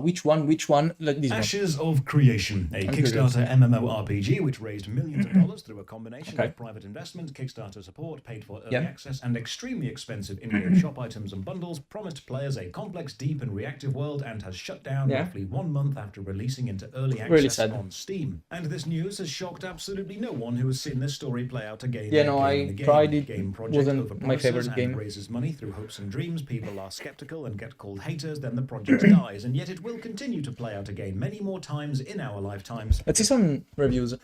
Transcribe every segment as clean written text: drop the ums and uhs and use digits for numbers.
Which one? Like this Ashes of Creation, a Kickstarter MMORPG which raised millions of dollars through a combination of private investment, Kickstarter support, paid for early access, and extremely expensive in-game shop items and bundles, promised players a complex, deep, and reactive world, and has shut down roughly 1 month after releasing into early access on Steam. And this news has shocked absolutely no one who has seen this story play out again and again and again. Tried it. Game project Wasn't my favorite game. Raises money through hopes and dreams. People are skeptical and get called haters. Then the project dies, and yet it will continue to play out again many more times in our lifetimes. Let's see some reviews.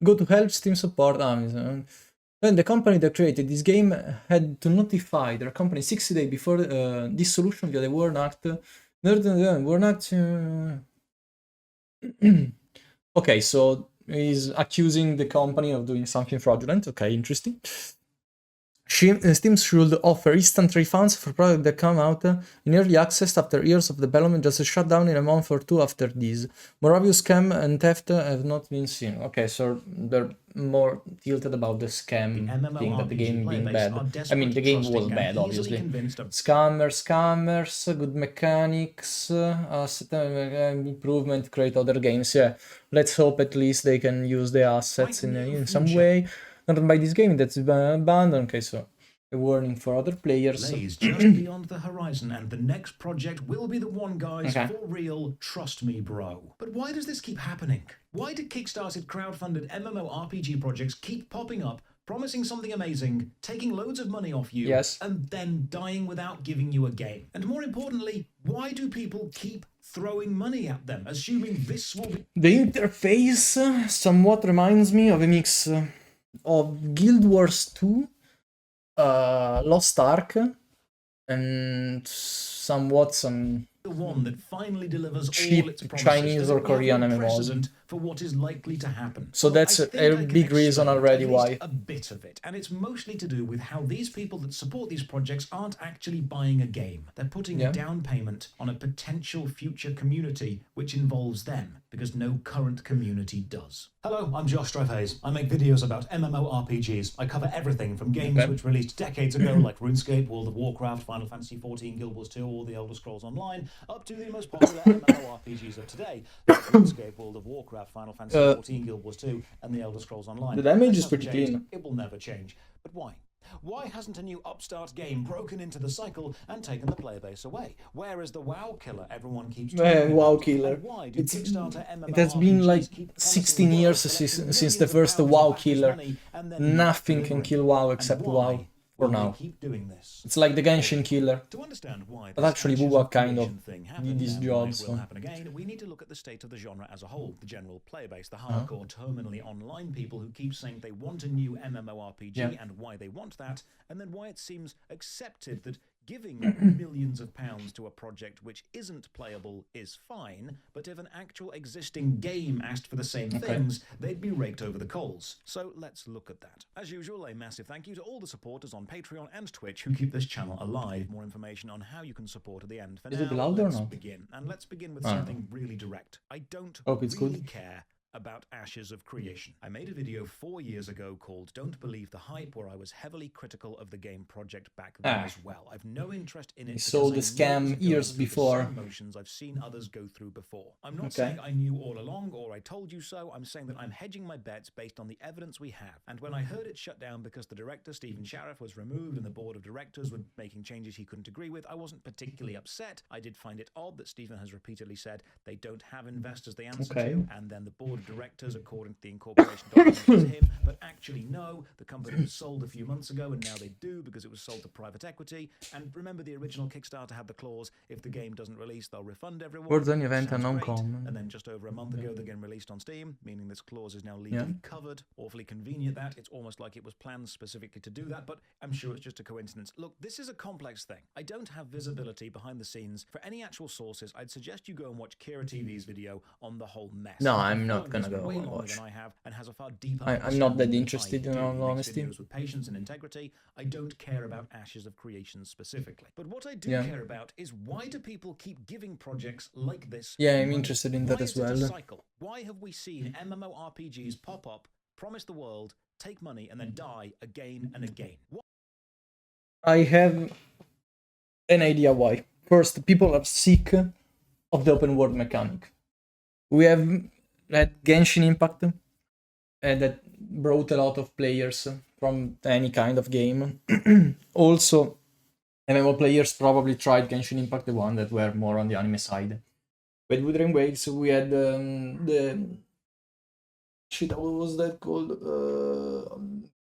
Go to help Steam support Amazon. Then the company that created this game had to notify their company 60 days before this solution via the Warn Act. Okay, so he's accusing the company of doing something fraudulent. Okay, interesting. Steam should offer instant refunds for products that come out in early access after years of development, just shut down in a month or two after this. More obvious scam and theft have not been seen. Okay, so they're more tilted about the scam thing, that the game being bad. I mean, the game was bad, obviously. Scammers, good mechanics, improvement, create other games. Yeah, let's hope at least they can use the assets in some way. Not by this game that's abandoned. Okay, so a warning for other players. Lays just beyond the horizon, and the next project will be the one, guys. For real, trust me, bro. But why does this keep happening? Why do Kickstarted crowdfunded MMORPG projects keep popping up, promising something amazing, taking loads of money off you, and then dying without giving you a game? And more importantly, why do people keep throwing money at them, assuming this will be... The interface somewhat reminds me of a mix of Guild Wars 2, Lost Ark, and somewhat some the one that finally delivers cheap all its Chinese or Korean MMOs. For what is likely to happen. So that's a big reason already why. A bit of it, and it's mostly to do with how these people that support these projects aren't actually buying a game. They're putting a down payment on a potential future community which involves them, because no current community does. Hello, I'm Josh Hayes. I make videos about MMORPGs. I cover everything from games which released decades ago, like RuneScape, World of Warcraft, Final Fantasy XIV, Guild Wars 2, or The Elder Scrolls Online, up to the most popular MMORPGs of today, like RuneScape, World of Warcraft, Final Fantasy XIV, Guild Wars 2, and The Elder Scrolls Online. The damage is pretty clean. It will never change. But why? Why hasn't a new upstart game broken into the cycle and taken the player base away? Where is the WoW killer everyone keeps talking about? WoW killer. It has been like 16 years since the first WoW killer. Nothing can kill WoW except WoW. For now. Keep doing this. It's like the Genshin killer. To understand why but actually WoW kind of did this job. Will happen again, we need to look at the state of the genre as a whole, the general player base, the hardcore, terminally online people who keep saying they want a new MMORPG and why they want that, and then why it seems accepted that giving millions of pounds to a project which isn't playable is fine, but if an actual existing game asked for the same things, they'd be raked over the coals. So let's look at that. As usual, a massive thank you to all the supporters on Patreon and Twitch who keep this channel alive. More information on how you can support at the end. For now, let's begin. And let's begin with something really direct. I don't really care about Ashes of Creation. I made a video 4 years ago called Don't Believe the Hype, where I was heavily critical of the game project back then as well. I've no interest in it. Sold the scam years before. Emotions I've seen others go through before. I'm not saying I knew all along or I told you so. I'm saying that I'm hedging my bets based on the evidence we have. And when I heard it shut down because the director, Stephen Shariff, was removed and the board of directors were making changes he couldn't agree with, I wasn't particularly upset. I did find it odd that Stephen has repeatedly said they don't have investors they answer to, and then the board directors, according to the incorporation documents, is him, but actually no, the company was sold a few months ago and now they do because it was sold to private equity. And remember, the original Kickstarter had the clause, if the game doesn't release, they'll refund everyone. And then just over a month ago, they're getting released on Steam, meaning this clause is now legally covered. Awfully convenient that. It's almost like it was planned specifically to do that, but I'm sure it's just a coincidence. Look, this is a complex thing. I don't have visibility behind the scenes. For any actual sources, I'd suggest you go and watch Kira TV's video on the whole mess. No, I'm not gonna go and watch. Than I have, and has a far deeper I'm not that interested in all honesty. With patience and integrity. I don't care about Ashes of Creation specifically. But what I do care about is why do people keep giving projects like this? Yeah, I'm interested in that as well. Cycle? Why have we seen MMORPGs pop up, promise the world, take money, and then die again and again? I have an idea why. First, people are sick of the open world mechanic. We have had Genshin Impact, that brought a lot of players from any kind of game. Also, MMO players probably tried Genshin Impact, the one that were more on the anime side. With Wuthering Waves, we had the shit. What was that called?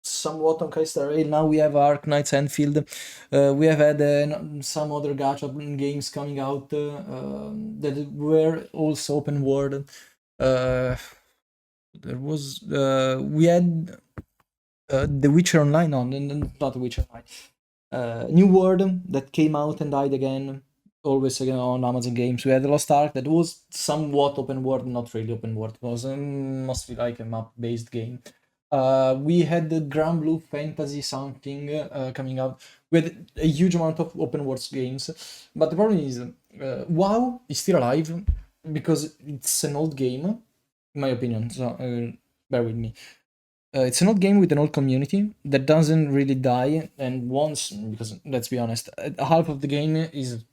Somewhat on Kaister Rail. Now we have Ark Knights Enfield. We have had some other gacha games coming out that were also open world. There was we had The Witcher Online, no, not The Witcher Online. New World that came out and died again, always again on Amazon Games. We had Lost Ark that was somewhat open world, not really open world. It was mostly like a map-based game. We had the Grand Blue Fantasy something coming out with a huge amount of open world games. But the problem is, WoW is still alive because it's an old game, in my opinion. So bear with me. It's an old game with an old community that doesn't really die, and once, because let's be honest, half of the game is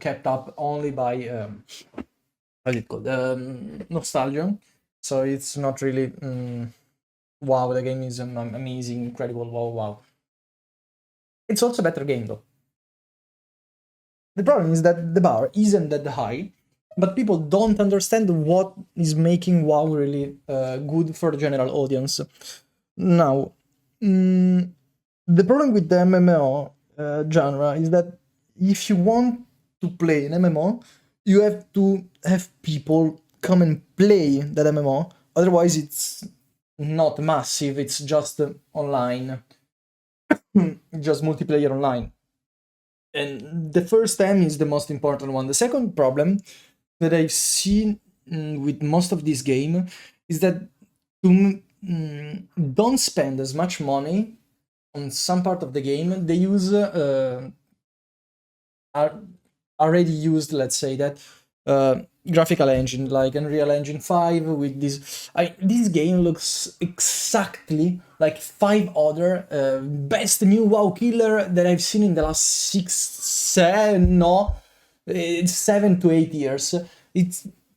kept up only by how's it called, nostalgia. So it's not really wow. The game is amazing, incredible. Wow. It's also a better game though. The problem is that the bar isn't that high, but people don't understand what is making WoW really good for the general audience. Now, the problem with the MMO genre is that if you want to play an MMO, you have to have people come and play that MMO. Otherwise, it's not massive. It's just online, just multiplayer online. And the first time is the most important one. The second problem that I've seen with most of this game is that to don't spend as much money on some part of the game. They use are already used, let's say that, graphical engine like Unreal Engine 5 with this. This game looks exactly like 5 other best new WoW killer that I've seen in the last 7 to 8 years.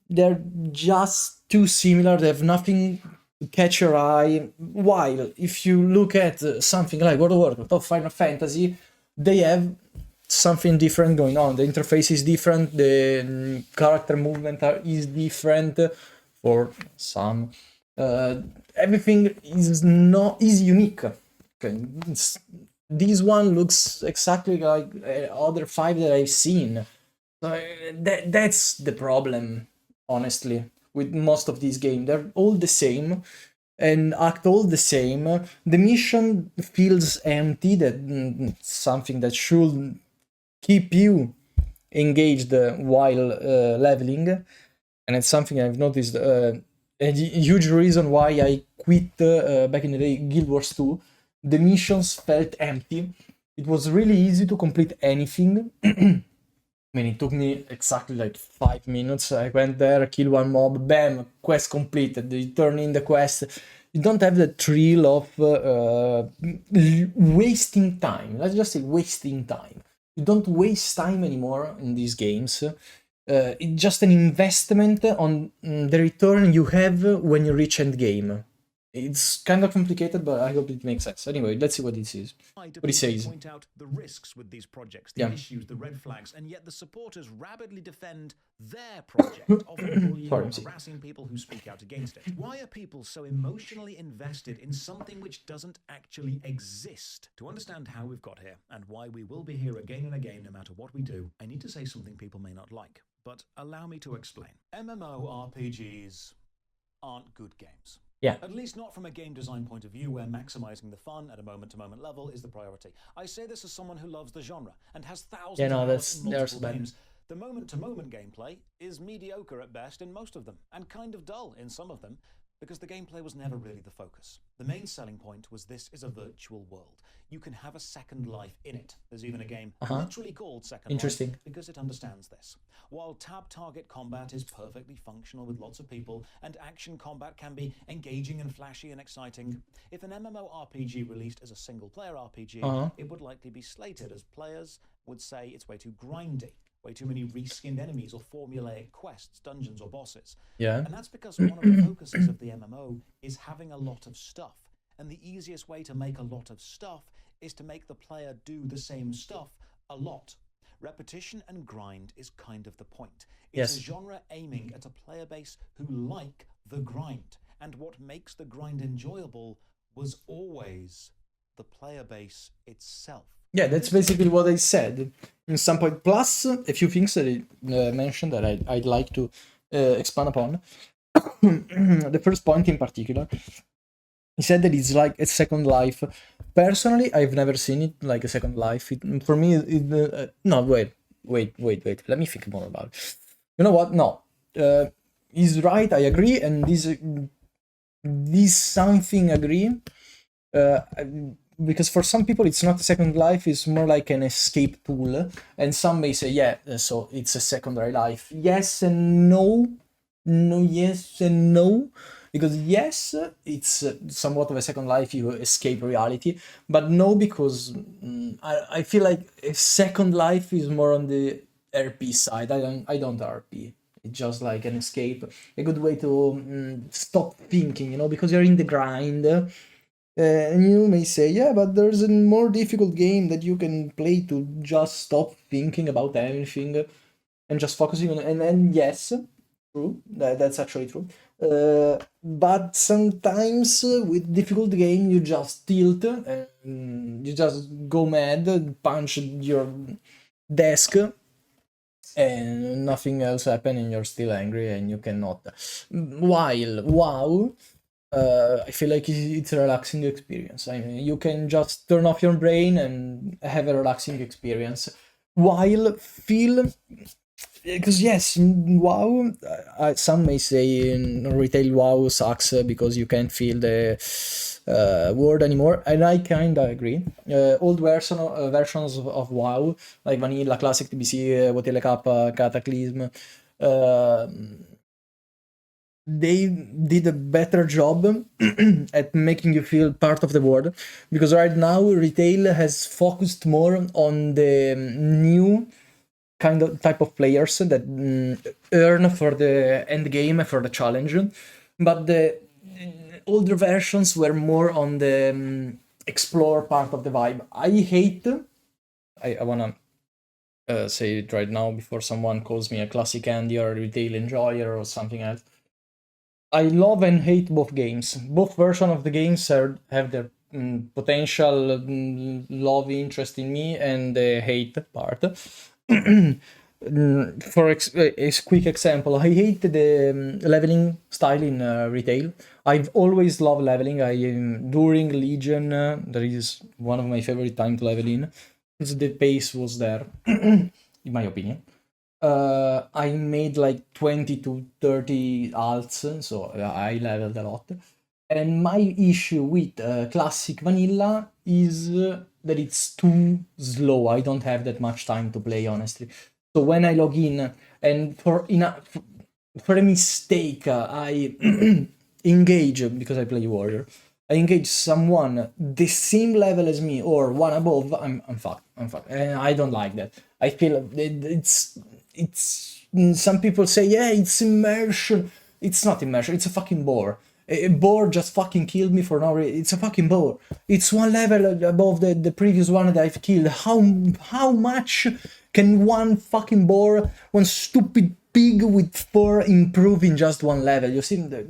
They're just too similar. They have nothing to catch your eye. While if you look at something like World of Warcraft or Final Fantasy, they have something different going on. The interface is different. The character movement is different for some. Everything is unique. Okay. This one looks exactly like other 5 that I've seen. That's the problem, honestly, with most of these games. They're all the same and act all the same. The mission feels empty. Something that should keep you engaged while leveling, and it's something I've noticed. A huge reason why I quit back in the day Guild Wars 2. The missions felt empty. It was really easy to complete anything. I mean, it took me exactly like 5 minutes. I went there, kill one mob, bam, quest completed. You turn in the quest. You don't have the thrill of wasting time. Let's just say wasting time. You don't waste time anymore in these games. It's just an investment on the return you have when you reach end game. It's kind of complicated, but I hope it makes sense. Anyway, let's see what this is. What he says. Point out the risks with these projects, the issues, the red flags, and yet the supporters rapidly defend their project, often bullying or harassing people who speak out against it. Why are people so emotionally invested in something which doesn't actually exist? To understand how we've got here and why we will be here again and again no matter what we do, I need to say something people may not like, but allow me to explain. MMORPGs aren't good games. Yeah. At least not from a game design point of view where maximizing the fun at a moment-to-moment level is the priority. I say this as someone who loves the genre and has thousands of hours in multiple games. The moment-to-moment gameplay is mediocre at best in most of them, and kind of dull in some of them, because the gameplay was never really the focus. The main selling point was this is a virtual world. You can have a second life in it. There's even a game literally called Second Life because it understands this. While tab target combat is perfectly functional with lots of people, and action combat can be engaging and flashy and exciting, if an MMORPG released as a single-player RPG, it would likely be slated as players would say it's way too grindy, way too many reskinned enemies or formulaic quests, dungeons or bosses. Yeah. And that's because one of the focuses of the MMO is having a lot of stuff. And the easiest way to make a lot of stuff is to make the player do the same stuff a lot. Repetition and grind is kind of the point. It's a genre aiming at a player base who like the grind. And what makes the grind enjoyable was always the player base itself. Yeah, that's basically what I said. In some point, plus a few things that I mentioned that I'd like to expand upon. The first point in particular, he said that it's like a Second Life. Personally, I've never seen it like a Second Life. For me, no, wait. Let me think more about it. You know what? No, he's right. I agree, and this something agree. Because for some people it's not a Second Life, it's more like an escape tool, and some may say, yeah, so it's a secondary life. Yes and no. Yes and no, because yes, it's somewhat of a Second Life, you escape reality, but no, because I feel like a Second Life is more on the RP side. I don't RP. It's just like an escape, a good way to stop thinking, because you're in the grind. And you may say, yeah, but there's a more difficult game that you can play to just stop thinking about anything and just focusing on it. And yes, true, that's actually true. But sometimes with difficult game, you just tilt and you just go mad, punch your desk, and nothing else happen, and you're still angry and you cannot. While WoW, I feel like it's a relaxing experience. I mean, you can just turn off your brain and have a relaxing experience. While feel, because yes, WoW, some may say retail WoW sucks because you can't feel the word anymore, and I kinda agree. Old versions of WoW, like Vanilla, Classic, TBC, WTLK, Cataclysm, they did a better job at making you feel part of the world, because right now retail has focused more on the new kind of type of players that earn for the end game, for the challenge, but the older versions were more on the explore part of the vibe. I wanna say it right now before someone calls me a classic Andy or a retail enjoyer or something else. I love and hate both games. Both versions of the games have their potential love interest in me and the hate part. For a quick example, I hate the leveling style in retail. I've always loved leveling. During Legion, that is one of my favorite time to level in, because the pace was there, in my opinion. I made like 20 to 30 alts, so I leveled a lot. And my issue with classic vanilla is that it's too slow. I don't have that much time to play, honestly. So when I log in, and for a mistake, I engage, because I play warrior, I engage someone the same level as me or one above, I'm fucked. And I don't like that. I feel it's some people say, yeah, it's immersion. It's not immersion, it's a fucking bore. A bore just fucking killed me for no reason. It's a fucking bore. It's one level above the previous one that I've killed. How much can one fucking bore, one stupid pig with 4 improve in just one level? You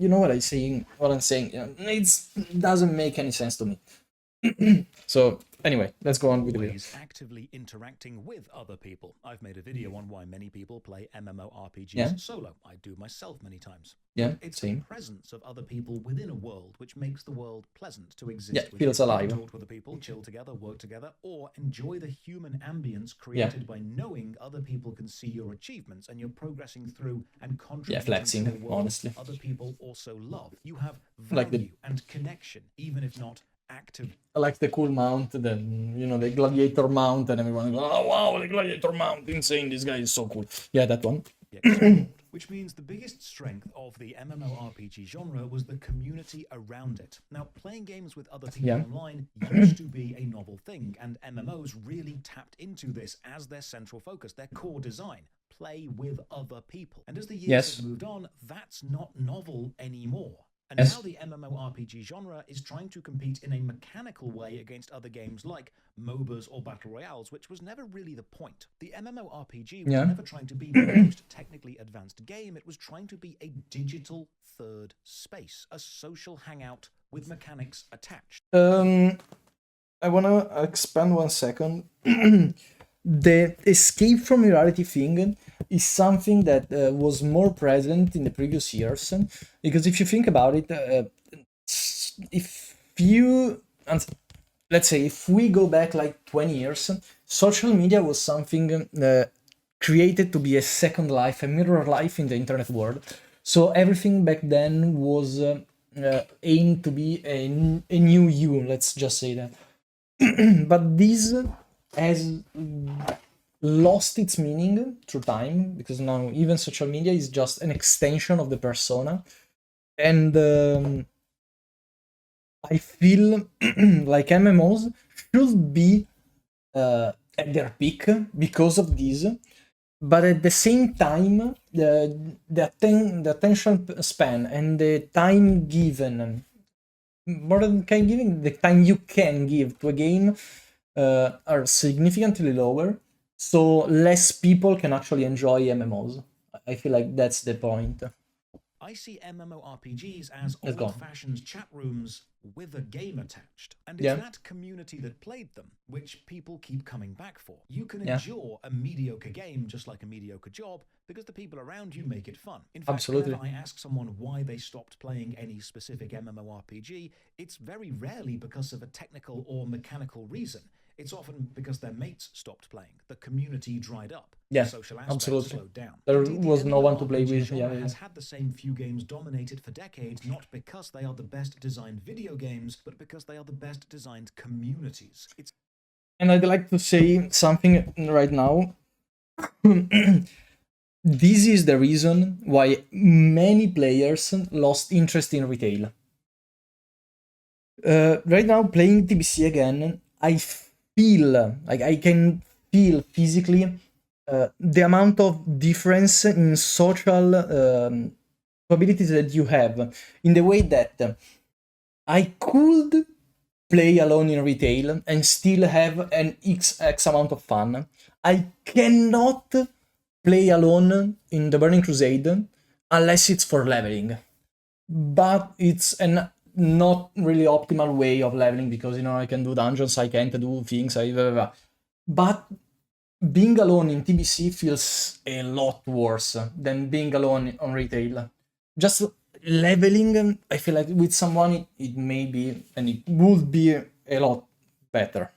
know what I'm saying? It doesn't make any sense to me. So anyway, let's go on with the video. Actively interacting with other people. I've made a video on why many people play MMORPGs solo. I do myself many times. Yeah, it's same. the presence of other people within a world which makes the world pleasant to exist. Yeah, feels alive. Talk with the people, chill together, work together, or enjoy the human ambience created by knowing other people can see your achievements and you're progressing through and contributing flexing, to the world honestly. other people also love. You have value and connection, even if not active. I like the cool mount, the gladiator mount, and everyone goes, oh wow, the gladiator mount, insane, this guy is so cool. Yeah, that one. which means the biggest strength of the MMORPG genre was the community around it. Now, playing games with other people online used to be a novel thing, and MMOs really tapped into this as their central focus, their core design. Play with other people. And as the years have moved on, that's not novel anymore. And now the MMORPG genre is trying to compete in a mechanical way against other games like MOBAs or Battle Royales, which was never really the point. The MMORPG was never trying to be the most technically advanced game, it was trying to be a digital third space, a social hangout with mechanics attached. I want to expand 1 second. The escape from reality thing is something that was more present in the previous years, because if you think about it, if you, let's say, if we go back like 20 years, social media was something created to be a second life, a mirror life in the internet world. So everything back then was aimed to be a new you, let's just say that. But this has lost its meaning through time, because now even social media is just an extension of the persona. And I feel like MMOs should be at their peak because of this, but at the same time, the attention span and the time given, more than time given, the time you can give to a game are significantly lower, so less people can actually enjoy MMOs. I feel like that's the point. I see MMORPGs as old-fashioned chat rooms with a game attached. And it's that community that played them, which people keep coming back for. You can endure a mediocre game just like a mediocre job because the people around you make it fun. In fact, whenever I ask someone why they stopped playing any specific MMORPG, it's very rarely because of a technical or mechanical reason. It's often because their mates stopped playing, the community dried up, the social aspect slowed down. There was no one to play with. Has had the same few games dominated for decades, not because they are the best designed video games, but because they are the best designed communities. And I'd like to say something right now. This is the reason why many players lost interest in retail. Right now, playing TBC again, I feel like I can feel physically the amount of difference in social abilities that you have, in the way that I could play alone in retail and still have an X amount of fun. I cannot play alone in the Burning Crusade unless it's for leveling, but it's an not really optimal way of leveling, because I can do dungeons, I can't do things, but being alone in TBC feels a lot worse than being alone on retail. Just leveling, I feel like with someone it may be, and it would be a lot better,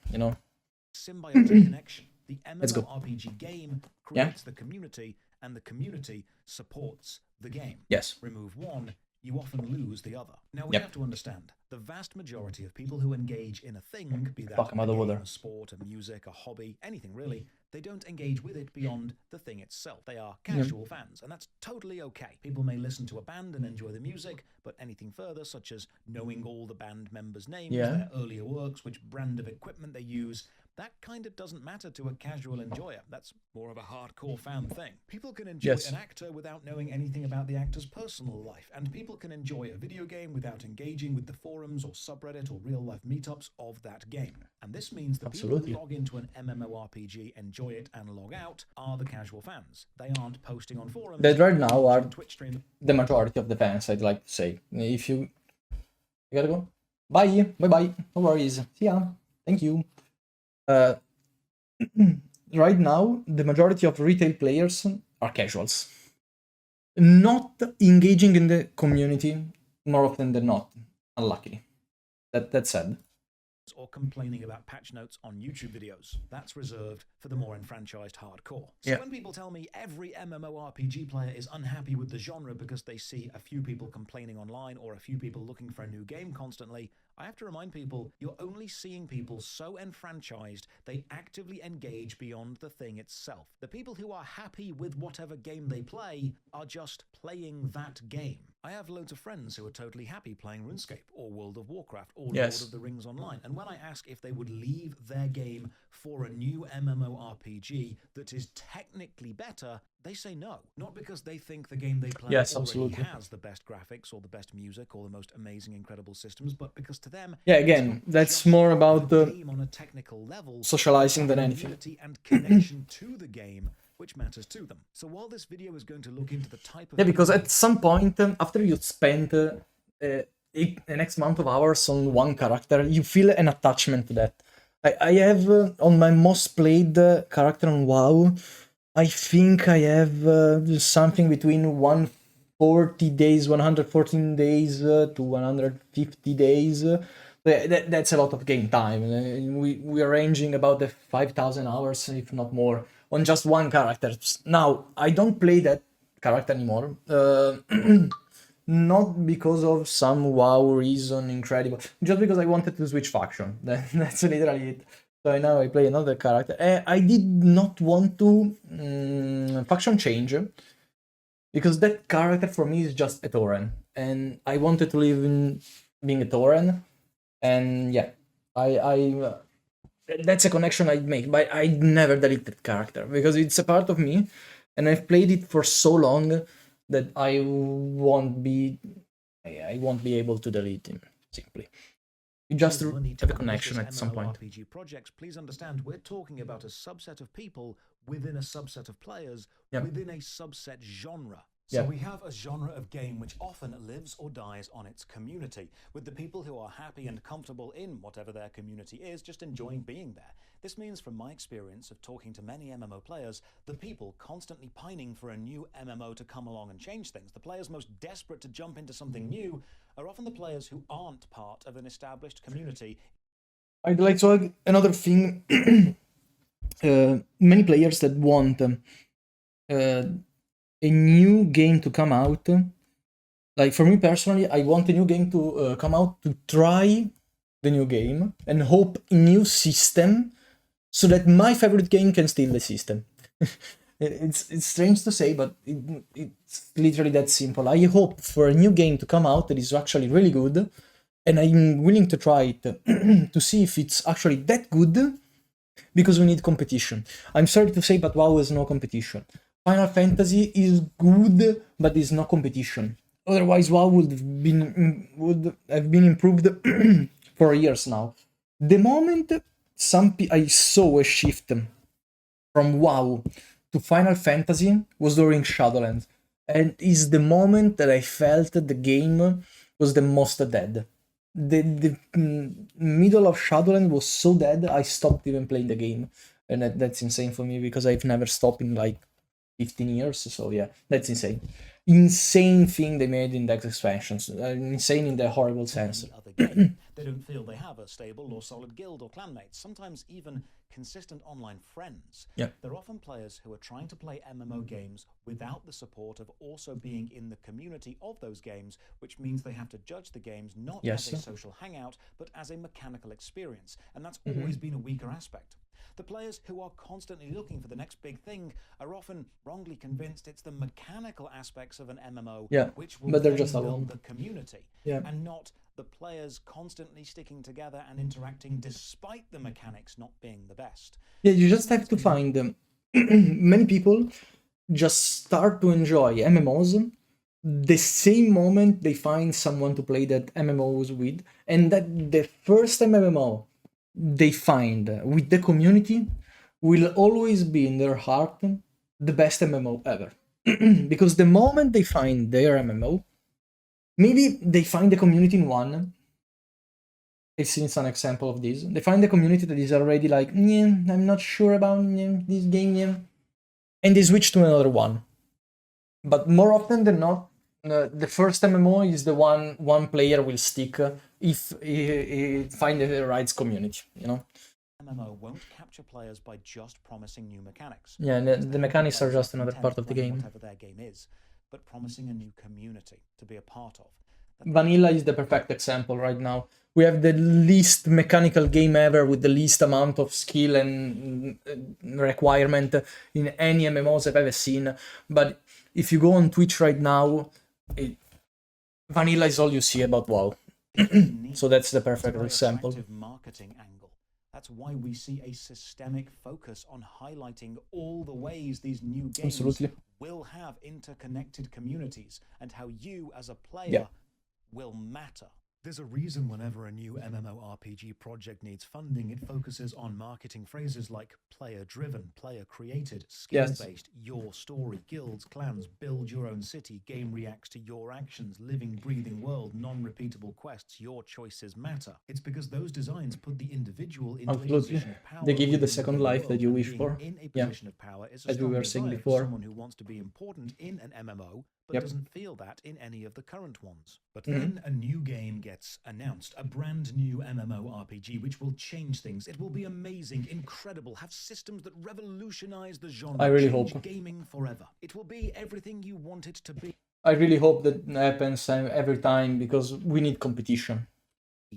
Symbiotic connection. The MMORPG game creates the community, and the community supports the game. Yes. Remove one, you often lose the other. Now, we have to understand, the vast majority of people who engage in a thing, be that a game, a sport, a music, a hobby, anything really, they don't engage with it beyond the thing itself. They are casual fans, and that's totally okay. People may listen to a band and enjoy the music, but anything further, such as knowing all the band members' names, their earlier works, which brand of equipment they use, that kind of doesn't matter to a casual enjoyer. That's more of a hardcore fan thing. People can enjoy an actor without knowing anything about the actor's personal life, and people can enjoy a video game without engaging with the forums or subreddit or real-life meetups of that game. And this means that people who log into an MMORPG, enjoy it, and log out are the casual fans. They aren't posting on forums. That right now are Twitch stream. The majority of the fans, I'd like to say. If you gotta go. Bye. Bye-bye. No worries. See ya. Thank you. Right now, the majority of retail players are casuals, not engaging in the community more often than not. Unluckily, that's sad. Or complaining about patch notes on YouTube videos. That's reserved for the more enfranchised hardcore. So when people tell me every MMORPG player is unhappy with the genre because they see a few people complaining online or a few people looking for a new game constantly, I have to remind people, you're only seeing people so enfranchised, they actively engage beyond the thing itself. The people who are happy with whatever game they play are just playing that game. I have loads of friends who are totally happy playing RuneScape or World of Warcraft or Yes. Lord of the Rings Online. And when I ask if they would leave their game for a new MMORPG that is technically better, they say no. Not because they think the game they play Yes, already absolutely. has the best graphics or the best music or the most amazing, incredible systems, but because to them, Yeah, it's again, not that's just more about the game on a technical level, socializing than but anything. community and connection to the game which matters to them. So while this video is going to look into the type of Yeah, because people at some point, after you spend the next amount of hours on one character, you feel an attachment to that. I have on my most played character on WoW, I think I have something between 140 days, 114 days to 150 days. That's a lot of game time. We are ranging about the 5,000 hours, if not more, on just one character. Now, I don't play that character anymore. Not because of some WoW reason incredible, just because I wanted to switch faction. That's literally it. So now I play another character. I did not want to faction change, because that character for me is just a Tauren, and I wanted to live in being a Tauren, and yeah, I that's a connection I make, but I never delete that character because it's a part of me, and I've played it for so long that I won't be able to delete him simply. You just With money to have a ambitious connection at some point. MMORPG projects, please understand we're talking about a subset of people within a subset of players Yep. within a subset genre. So Yep. we have a genre of game which often lives or dies on its community, with the people who are happy and comfortable in whatever their community is, just enjoying being there. This means, from my experience of talking to many MMO players, the people constantly pining for a new MMO to come along and change things, the players most desperate to jump into something new, are often the players who aren't part of an established community. I'd like to add another thing. Many players that want a new game to come out. Like for me personally, I want a new game to come out to try the new game and hope a new system so that my favorite game can steal the system. It's strange to say, but it's literally that simple. I hope for a new game to come out that is actually really good, and I'm willing to try it to see if it's actually that good, because we need competition. I'm sorry to say, but WoW has no competition. Final Fantasy is good, but is no competition. Otherwise, WoW would have been improved for years now. The moment I saw a shift from WoW to Final Fantasy was during Shadowlands, and is the moment that I felt that the game was the most dead. The middle of Shadowlands was so dead, I stopped even playing the game, and that's insane for me because I've never stopped in like 15 years. So yeah, that's insane. Insane thing they made in Dex expansions. Insane in the horrible sense. Other game. They don't feel they have a stable or solid guild or clanmates, sometimes even consistent online friends. Yeah. They're often players who are trying to play MMO games without the support of also being in the community of those games, which means they have to judge the games not Yes. as a social hangout, but as a mechanical experience. And that's always been a weaker aspect. The players who are constantly looking for the next big thing are often wrongly convinced it's the mechanical aspects of an MMO which will but they're then just build alone. the community, Yeah. and not the players constantly sticking together and interacting despite the mechanics not being the best. Yeah, you just have to find them. Many people just start to enjoy MMOs the same moment they find someone to play that MMOs with, and that the first MMO they find with the community will always be in their heart the best MMO ever. Because the moment they find their MMO, maybe they find the community in one. I've seen some example of this. They find a community that is already like, yeah, I'm not sure about this game, yeah, and they switch to another one. But more often than not, the first MMO is the one player will stick if he find the right community, you know. MMO won't capture players by just promising new mechanics. Yeah, and the mechanics are just another part of the game. Whatever their game is, but promising a new community to be a part of. Vanilla is the perfect example right now. we have the least mechanical game ever with the least amount of skill and requirement in any MMOs I've ever seen. But if you go on Twitch right now, vanilla is all you see about WoW. So that's the perfect example. Marketing angle. That's why we see a systemic focus on highlighting all the ways these new games will have interconnected communities and how you as a player will matter. There's a reason whenever a new MMORPG project needs funding, it focuses on marketing phrases like player-driven, player-created, skill-based, your story, guilds, clans, build your own city, game reacts to your actions, living, breathing world, non-repeatable quests, your choices matter. It's because those designs put the individual into a position of power. They give you the second life that you wish for. In a position of power is a as we were saying desire before. for someone who wants to be important in an MMO, but doesn't feel that in any of the current ones. But then a new game gets announced, a brand new MMORPG which will change things. It will be amazing, incredible, have systems that revolutionize the genre. I really change hope. gaming forever. It will be everything you want it to be. I really hope that happens every time because we need competition.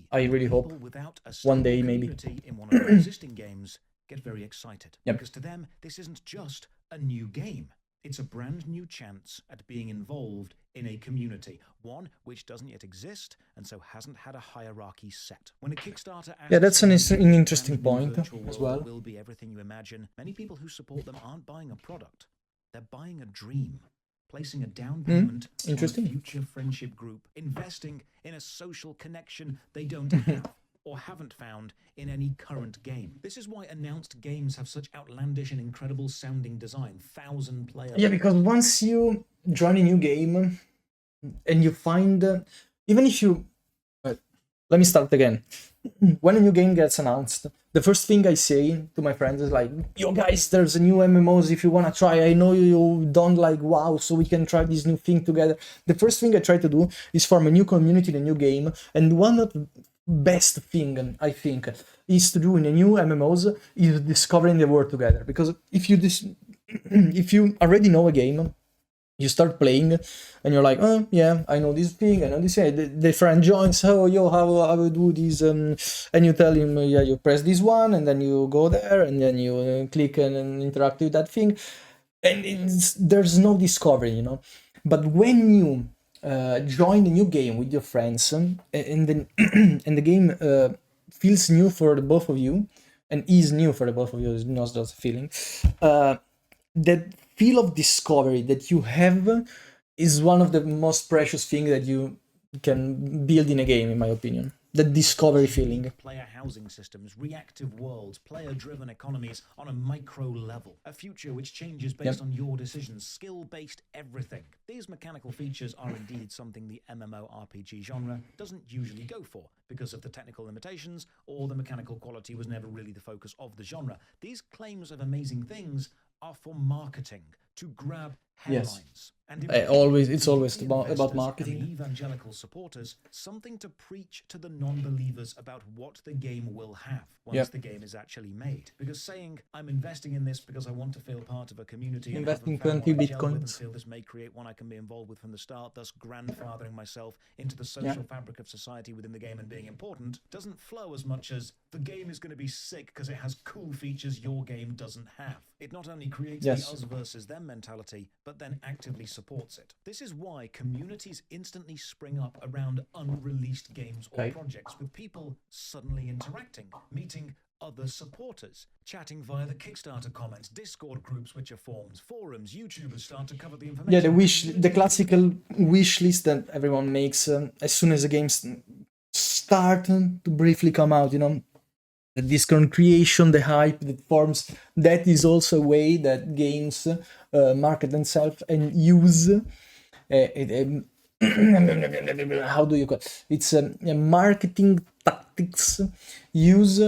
I really hope Without a one day maybe. in one of their existing games get very excited. Yep. Because to them, this isn't just a new game. It's a brand new chance at being involved in a community, one which doesn't yet exist and so hasn't had a hierarchy set. When a Kickstarter asks that's an interesting brand new point virtual as world well. will be everything you imagine, many people who support them aren't buying a product. They're buying a dream, placing a down payment on a future friendship group, investing in a social connection they don't have or haven't found in any current game. This is why announced games have such outlandish and incredible sounding design, 1,000-player. Yeah, because once you join a new game and you find, even if you, let me start again. When a new game gets announced, the first thing I say to my friends is like, yo guys, there's a new MMOs if you want to try. I know you don't like WoW, so we can try this new thing together. The first thing I try to do is form a new community in a new game, and one of the best thing I think is to do in a new MMOs is discovering the world together. Because if you already know a game, you start playing and you're like, oh yeah, I know this thing, I know this thing. The friend joins, oh yo, how I will do this, and you tell him, yeah, you press this one, and then you go there, and then you click and interact with that thing, and there's no discovery, you know. But when you join a new game with your friends, and then and the game feels new for the both of you, and is new for the both of you, it's not just a feeling. That feel of discovery that you have is one of the most precious things that you can build in a game, in my opinion. The discovery feeling. Player housing systems, reactive worlds, player-driven economies on a micro level. A future which changes based on your decisions, skill-based everything. These mechanical features are indeed something the MMORPG genre doesn't usually go for because of the technical limitations or the mechanical quality was never really the focus of the genre. These claims of amazing things are for marketing, to grab headlines. And it's always about marketing. And the evangelical supporters, something to preach to the non-believers about what the game will have once the game is actually made. Because saying, I'm investing in this because I want to feel part of a community and investing have 20 bitcoins, and bitcoins. feel this may create one I can be involved with from the start, thus grandfathering myself into the social fabric of society within the game and being important, doesn't flow as much as the game is going to be sick because it has cool features your game doesn't have. It not only creates the us versus them mentality, but then actively supports it. This is why communities instantly spring up around unreleased games or projects, with people suddenly interacting, meeting other supporters, chatting via the Kickstarter comments, Discord groups which are formed, forums, YouTubers start to cover the information. Yeah, the classical wish list that everyone makes as soon as the games start to briefly come out, you know. The Discord creation, the hype that forms, that is also a way that games market themselves and use how do you call it? It's a marketing tactics used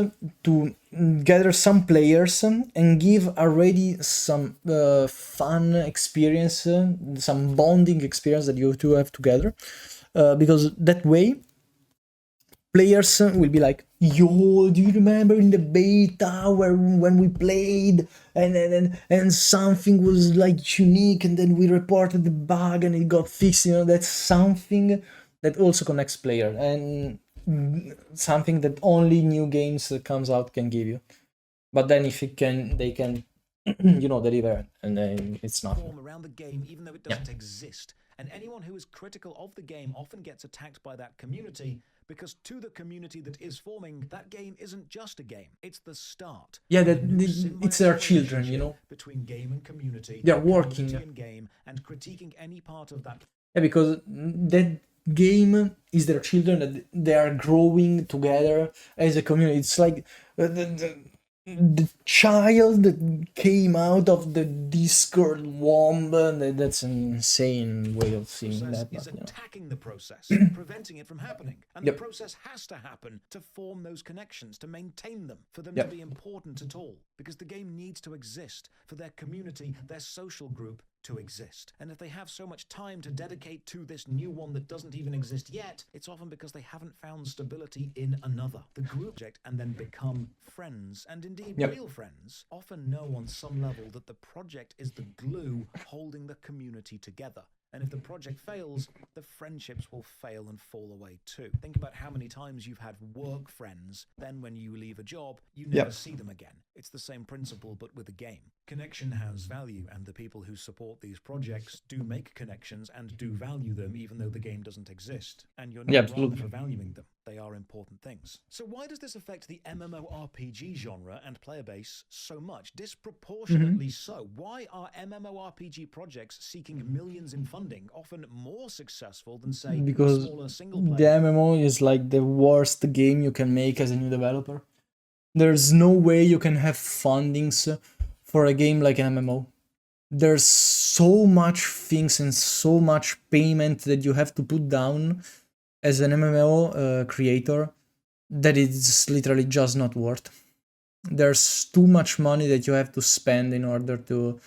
to gather some players and give already some fun experience, some bonding experience that you two have together, because that way players will be like, yo, do you remember in the beta when we played and something was like unique and then we reported the bug and it got fixed, you know. That's something that also connects player, and something that only new games that comes out can give you. But then if it can, they can, deliver, and then it's not. Form around the game, even though it doesn't exist. And anyone who is critical of the game often gets attacked by that community, because to the community that is forming, that game isn't just a game. It's the start. Yeah, it's their children, Between game and community. They're working. Community and game, and critiquing any part of that. Yeah, because that game is their children, that they are growing together as a community. It's like the child that came out of the Discord womb. That's an insane way of seeing that. Is attacking the process, preventing it from happening. And Yep. the process has to happen to form those connections, to maintain them, for them Yep. to be important at all. Because the game needs to exist for their community, their social group to exist. And if they have so much time to dedicate to this new one that doesn't even exist yet, it's often because they haven't found stability in another. The group project and then become friends, and indeed Yep. real friends, often know on some level that the project is the glue holding the community together. And if the project fails, the friendships will fail and fall away too. Think about how many times you've had work friends, then when you leave a job, you never see them again. It's the same principle, but with a game. Connection has value, and the people who support these projects do make connections and do value them, even though the game doesn't exist. And you're not wrong absolutely. for valuing them. They are important things. So why does this affect the MMORPG genre and player base so much? Disproportionately so. Why are MMORPG projects seeking millions in funding often more successful than, say, Because smaller single the player? MMO is like the worst game you can make as a new developer. There's no way you can have fundings for a game like an MMO. There's so much things and so much payment that you have to put down as an MMO creator that it's literally just not worth. There's too much money that you have to spend in order to,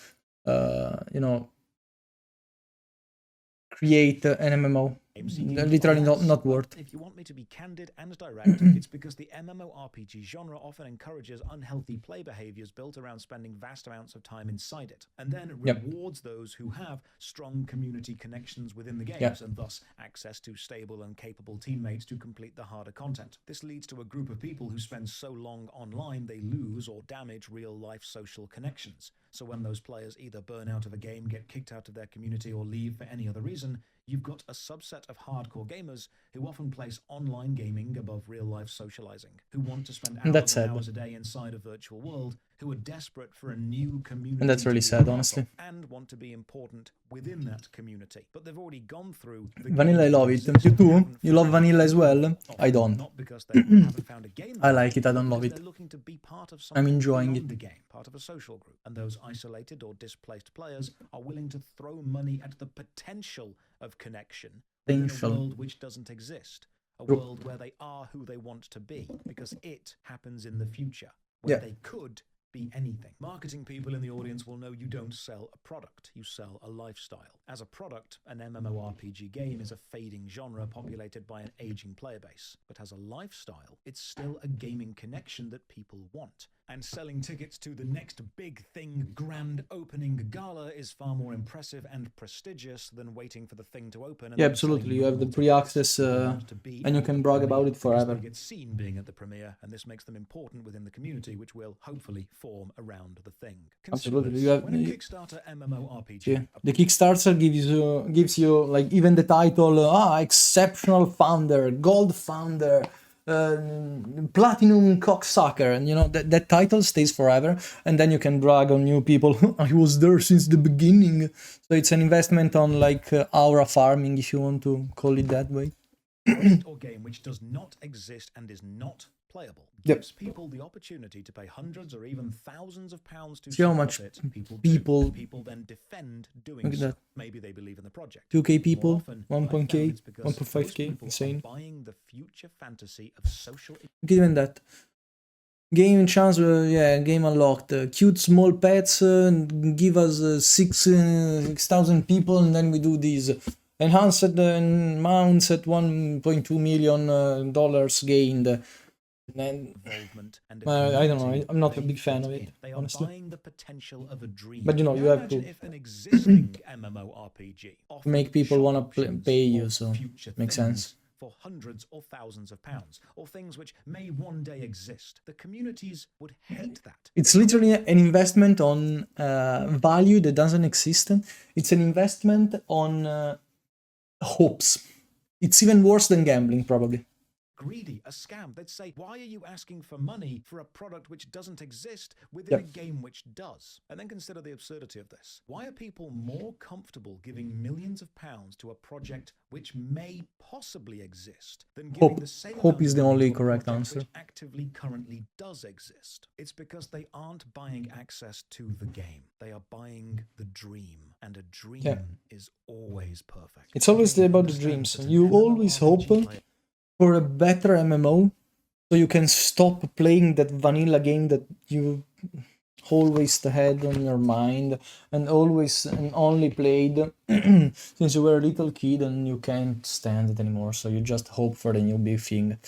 create an MMO. Literally not worth. If you want me to be candid and direct, it's because the MMORPG genre often encourages unhealthy play behaviors built around spending vast amounts of time inside it, and then rewards those who have strong community connections within the games, and thus access to stable and capable teammates to complete the harder content. This leads to a group of people who spend so long online they lose or damage real-life social connections. So when those players either burn out of a game, get kicked out of their community, or leave for any other reason, you've got a subset of hardcore gamers who often place online gaming above real-life socializing, who want to spend hours and hours a day inside a virtual world, who are desperate for a new community. And that's really sad, honestly. And want to be important within that community. But they've already gone through the Vanilla, I love it. You too? You love vanilla as well? I don't. Not because they haven't found a game. I like it, I don't love it. They're looking to be part of I'm something enjoying beyond it. the game, part of a social group. And those isolated or displaced players are willing to throw money at the potential of connection in a world which doesn't exist. A world where they are who they want to be, because it happens in the future, where they could be anything. Marketing people in the audience will know you don't sell a product, you sell a lifestyle. As a product, an MMORPG game is a fading genre populated by an aging player base. But as a lifestyle, it's still a gaming connection that people want. And selling tickets to the next big thing grand opening gala is far more impressive and prestigious than waiting for the thing to open. And absolutely. You have the pre-access and you can brag about it forever. They get seen being at the premiere, and this makes them important within the community, which will hopefully form around the thing. Absolutely. You have when a Kickstarter MMORPG, the Kickstarter gives you like even the title, exceptional founder, gold founder, platinum cocksucker, and that title stays forever, and then you can brag on new people. I was there since the beginning. So it's an investment on like aura farming, if you want to call it that way. or game which does not exist and is not playable gives people the opportunity to pay hundreds or even thousands of pounds to see how much it. People then defend doing so. Maybe they believe in the project. 2k people, 1.k, 1.5k, insane. Buying the future fantasy of social. Given that game chance, game unlocked. Cute small pets, give us 6,000 people, and then we do these enhanced mounts at $1.2 million gained. And I don't know. I'm not a big fan of it, honestly. Buying the potential of a dream. But you have to if an existing MMORPG make people want to pay you, so makes sense. for hundreds or thousands of pounds, or things which may one day exist. The communities would hate that. It's literally an investment on value that doesn't exist. It's an investment on hopes. It's even worse than gambling, probably. Greedy, a scam. They'd say, why are you asking for money for a product which doesn't exist within a game which does? And then consider the absurdity of this. Why are people more comfortable giving millions of pounds to a project which may possibly exist than giving the same Hope is the amount of only money to a correct project answer. which actively currently does exist? It's because they aren't buying access to the game. They are buying the dream. And a dream is always perfect. It's always about the dreams. You always hope for a better MMO, so you can stop playing that vanilla game that you always had on your mind and always and only played since you were a little kid, and you can't stand it anymore, so you just hope for the new big thing.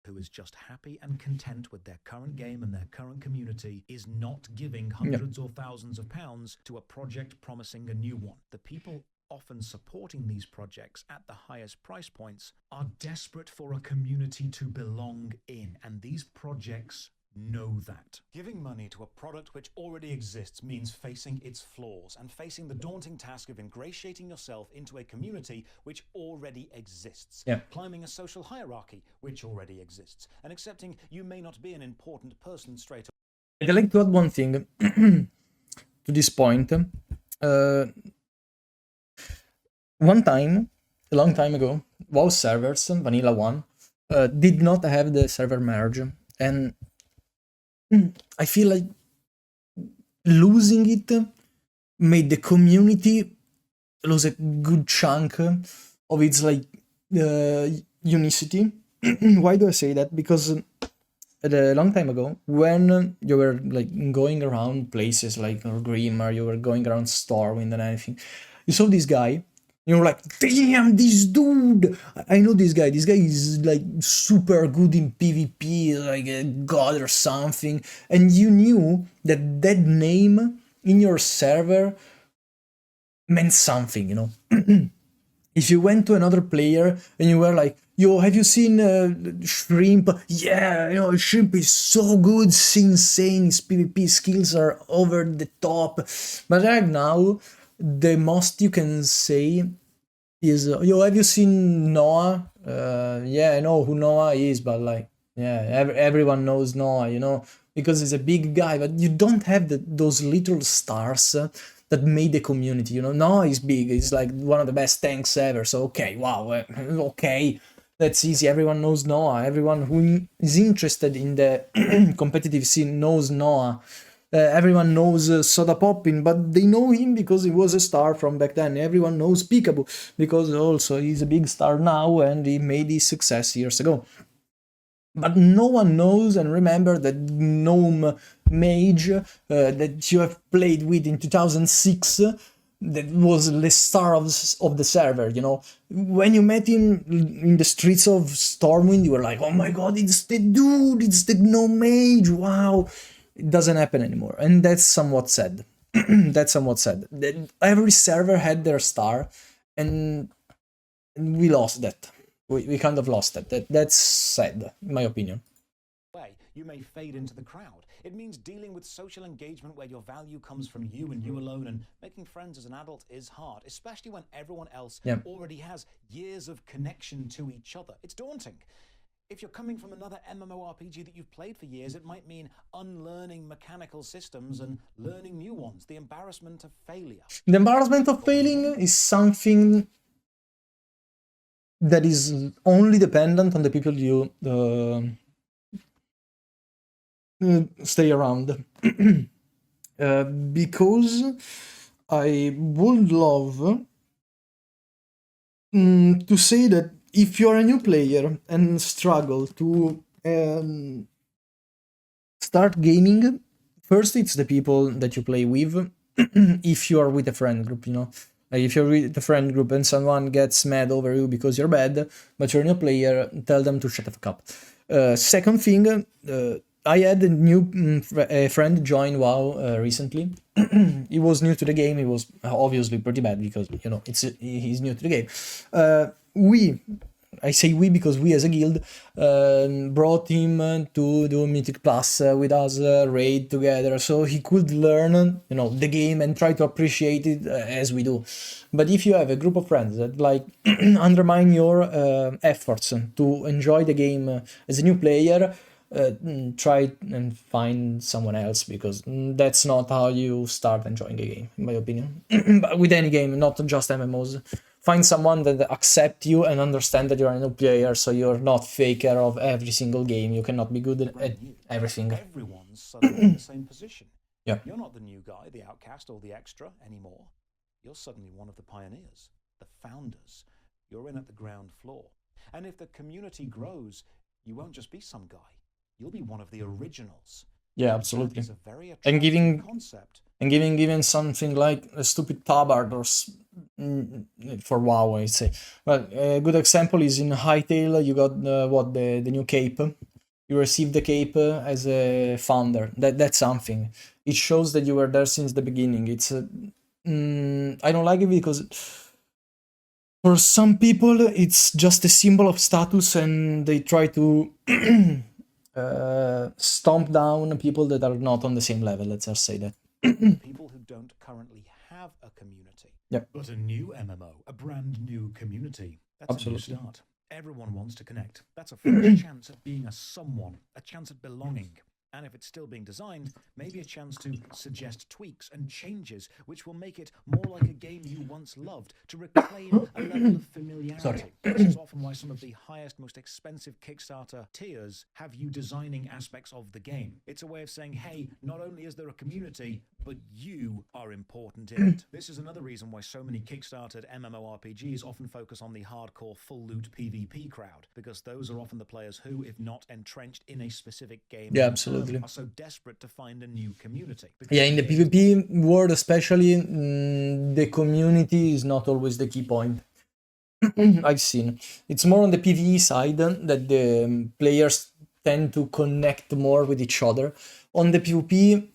Who is just happy and content with their current game and their current community is not giving hundreds or thousands of pounds to a project promising a new one. The people often supporting these projects at the highest price points are desperate for a community to belong in, and these projects know that. Giving money to a product which already exists means facing its flaws and facing the daunting task of ingratiating yourself into a community which already exists, climbing a social hierarchy which already exists, and accepting you may not be an important person straight away. I'd like to add one thing to this point. One time, a long time ago, WoW servers, Vanilla 1, did not have the server merge, and I feel like losing it made the community lose a good chunk of its like unicity. Why do I say that? Because a long time ago, when you were like going around places like Grim, or you were going around Stormwind and anything, you saw this guy. You're like, damn, this dude! I know this guy. This guy is like super good in PvP, like a god or something. And you knew that that name in your server meant something, you know? If you went to another player and you were like, yo, have you seen Shrimp? Yeah, you know, Shrimp is so good, it's insane, his PvP skills are over the top. But right now, the most you can say is, yo, have you seen Noah? Yeah, I know who Noah is, but like, yeah, everyone knows Noah, you know, because he's a big guy, but you don't have those little stars that made the community, you know. Noah is big, he's like one of the best tanks ever, so okay, wow, okay, that's easy, everyone knows Noah, everyone who is interested in the competitive scene knows Noah. Everyone knows Soda Poppin, but they know him because he was a star from back then. Everyone knows Peekaboo because also he's a big star now and he made his success years ago. But no one knows and remember that gnome mage that you have played with in 2006 that was the star of the server, you know. When you met him in the streets of Stormwind, you were like, oh my god, it's the dude, it's the gnome mage, wow. It doesn't happen anymore, and that's somewhat sad. That's somewhat sad. Every server had their star, and we lost that. We kind of lost that. That's sad, in my opinion. You may fade into the crowd. It means dealing with social engagement where your value comes from you and you alone, and making friends as an adult is hard, especially when everyone else already has years of connection to each other. It's daunting. If you're coming from another MMORPG that you've played for years, it might mean unlearning mechanical systems and learning new ones. The embarrassment of failure. The embarrassment of failing is something that is only dependent on the people you stay around. Because I would love to say that if you're a new player and struggle to start gaming, first it's the people that you play with. If you are with a friend group, you know, like if you're with a friend group and someone gets mad over you because you're bad, but you're a new player, tell them to shut the fuck up. Second thing, I had a new friend join WoW recently. He was new to the game. He was obviously pretty bad because, you know, he's new to the game. We I say we because we as a guild brought him to do Mythic Plus with us, raid together, so he could learn, you know, the game and try to appreciate it as we do. But if you have a group of friends that like undermine your efforts to enjoy the game as a new player, try and find someone else, because that's not how you start enjoying a game, in my opinion. But with any game, not just MMOs. Find someone that accept you and understand that you're a new player, so you're not faker of every single game. You cannot be good at everything. Everyone's suddenly in the same position. Yeah. You're not the new guy, the outcast, or the extra anymore. You're suddenly one of the pioneers, the founders. You're in at the ground floor. And if the community grows, you won't just be some guy. You'll be one of the originals. Yeah, absolutely. It's a very And giving concept. And giving even something like a stupid tabard or for WoW, I'd say. Well, a good example is in Hytale. You got the new cape. You received the cape as a founder. That's something. It shows that you were there since the beginning. It's I don't like it because for some people it's just a symbol of status, and they try to stomp down people that are not on the same level. Let's just say that. People who don't currently have a community. Yep. But a new MMO, a brand new community. That's Absolutely. a new start. Everyone wants to connect. That's a fresh chance at being a someone, a chance at belonging. And if it's still being designed, maybe a chance to suggest tweaks and changes which will make it more like a game you once loved, to reclaim a level of familiarity. This is often why some of the highest, most expensive Kickstarter tiers have you designing aspects of the game. It's a way of saying, hey, not only is there a community, but you are important in it. This is another reason why so many Kickstarted MMORPGs often focus on the hardcore full loot PvP crowd, because those are often the players who, if not entrenched in a specific game, Yeah, absolutely. are so desperate to find a new community. Yeah, in the PvP world especially, the community is not always the key point. I've seen. It's more on the PvE side that the players tend to connect more with each other. On the PvP,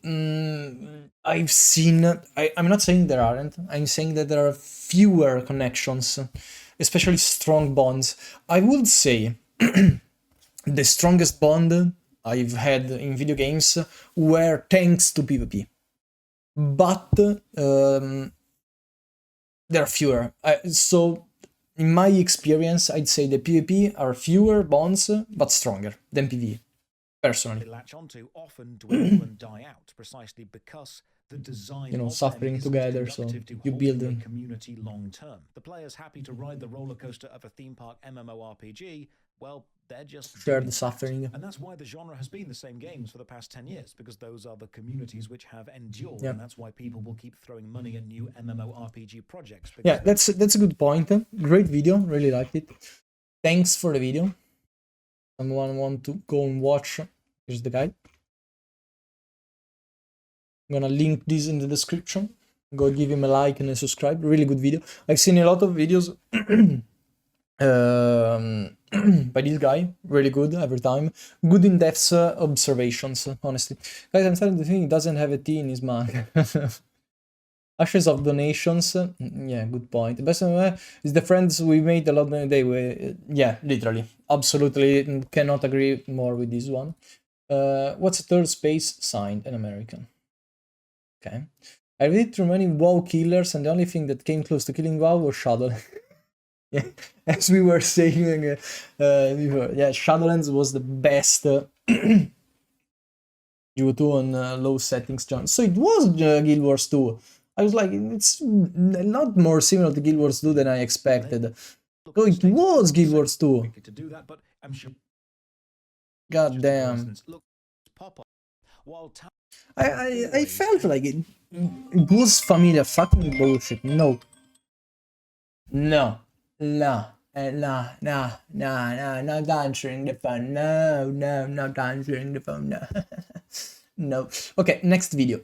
I've seen... I'm not saying there aren't. I'm saying that there are fewer connections, especially strong bonds. I would say the strongest bond I've had in video games were thanks to PvP. But there are fewer. So in my experience, I'd say the PvP are fewer bonds, but stronger than PvE, personally. They latch onto often dwindle and die out precisely because the design, you know, of suffering them isn't together, so conducive to you build holding a a community long term. The players happy to ride the roller coaster of a theme park MMORPG, well, they're just share doing the that. suffering. And that's why the genre has been the same games for the past 10 years, because those are the communities which have endured, Yeah. and that's why people will keep throwing money at new MMORPG projects. Yeah, that's a good point. Great video, really liked it. Thanks for the video. Someone want to go and watch? Here's the guide. I'm gonna link this in the description. Go give him a like and a subscribe. Really good video. I've seen a lot of videos by this guy. Really good every time. Good in-depth observations, honestly. Guys, I'm starting to think he doesn't have a T in his manga. Ashes of donations. Yeah, good point. The best is the friends we made a lot of the day. Yeah, literally. Absolutely cannot agree more with this one. What's a third space? Signed, an American. Okay. I read through many WoW killers, and the only thing that came close to killing WoW was Shadowlands. Yeah, as we were saying before. Yeah, Shadowlands was the best U2 on low settings, John. So it was Guild Wars 2. I was like, it's a lot more similar to Guild Wars 2 than I expected. So it was Guild Wars 2. God damn. I felt like it was familiar. Fucking bullshit. No. No. No. No, not answering the phone. No, not answering the phone. No. No. Okay, next video.